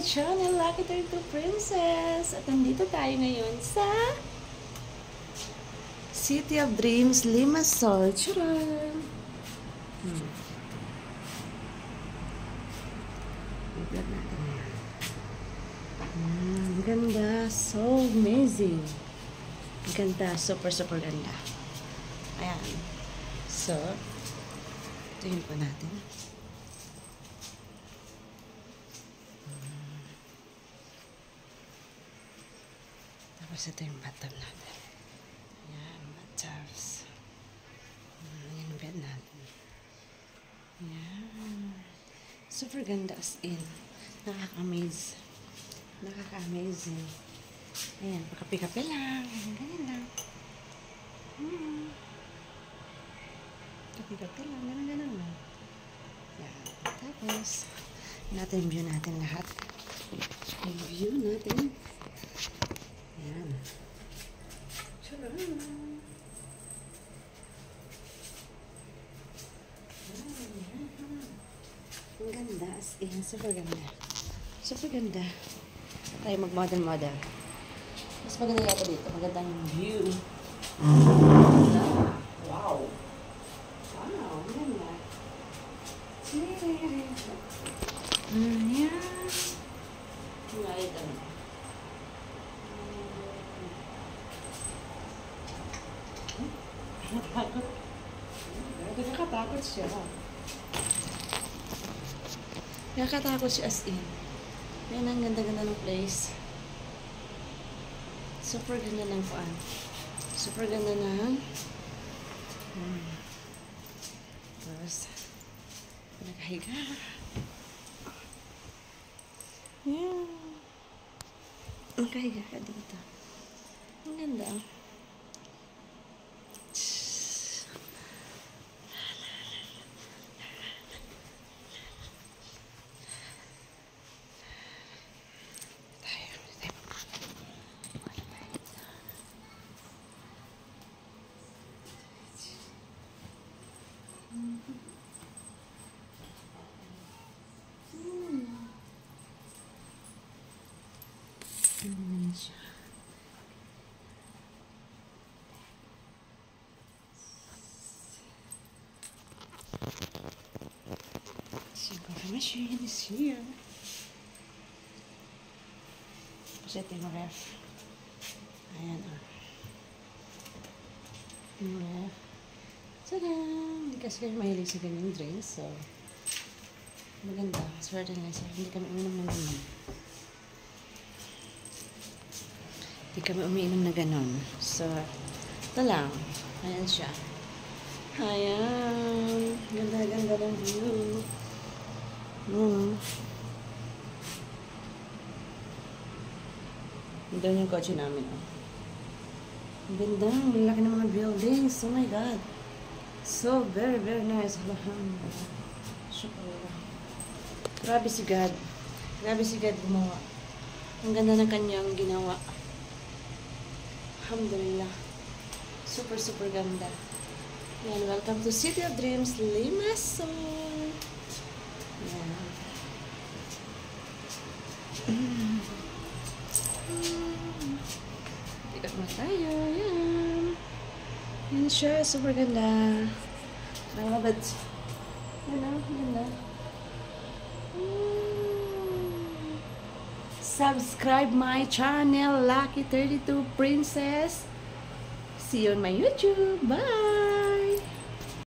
my channel, Lucky 32 Princess! At nandito tayo ngayon sa City of Dreams, Limassol. Charan! I-vlog natin yan. Ganda. So amazing. Ganda. Super, super ganda. Ayan. So, tingin po natin. Tapos ito yung bathtub natin. Ayan, bathtubs. Ayan yung bed natin. Ayan. Super ganda as in. Nakaka-amaze. Nakaka-amazing. Ayan, pakapi-kapi lang. Ganyan lang. Kapi-kapi lang. Ganun lang. Ayan. Tapos, natin view natin lahat. Yung view natin. Ayan. Charan! Ang ganda as in. Super ganda. Super ganda. Tayo mag-model-model. Mas maganda yata dito. Maganda yung view. Wow! Wow! Ang ganda. Ayan. Ito na. Nakakatakot siya. Nakakatakot siya as in. Yan ang ganda-ganda ng place. Super ganda ng fun. Super ganda ng tapos nakahiga. Yan. Nakahiga ka dito. Ang ganda. Ganyan siya. Siguro machine is here. Kasi ito yung ref. Ayan o. Yung ref. Tada! Hindi kasi kayo mahilig sa ganyang drinks. So, maganda. Swerte nga siya. Hindi kami uminom ng ganun. Hindi kami umiinom na ganon. So, ito lang. Ayan siya. Ayan. Ganda-ganda ng view. Ganda yung kotse namin. Ang ganda. Ang laki ng mga buildings. Oh my God. So, very, very nice. Grabe si God. Grabe si God gumawa. Ang ganda ng kanyang ginawa. Alhamdulillah. Super, super ganda. Yan, welcome to City of Dreams, Limassol. Yan. Tikat mo tayo. Yan. Yan siya. Super ganda. I love it. Yan o. Ganda. Subscribe my channel, Lucky 32 Princess. See you on my YouTube. Bye!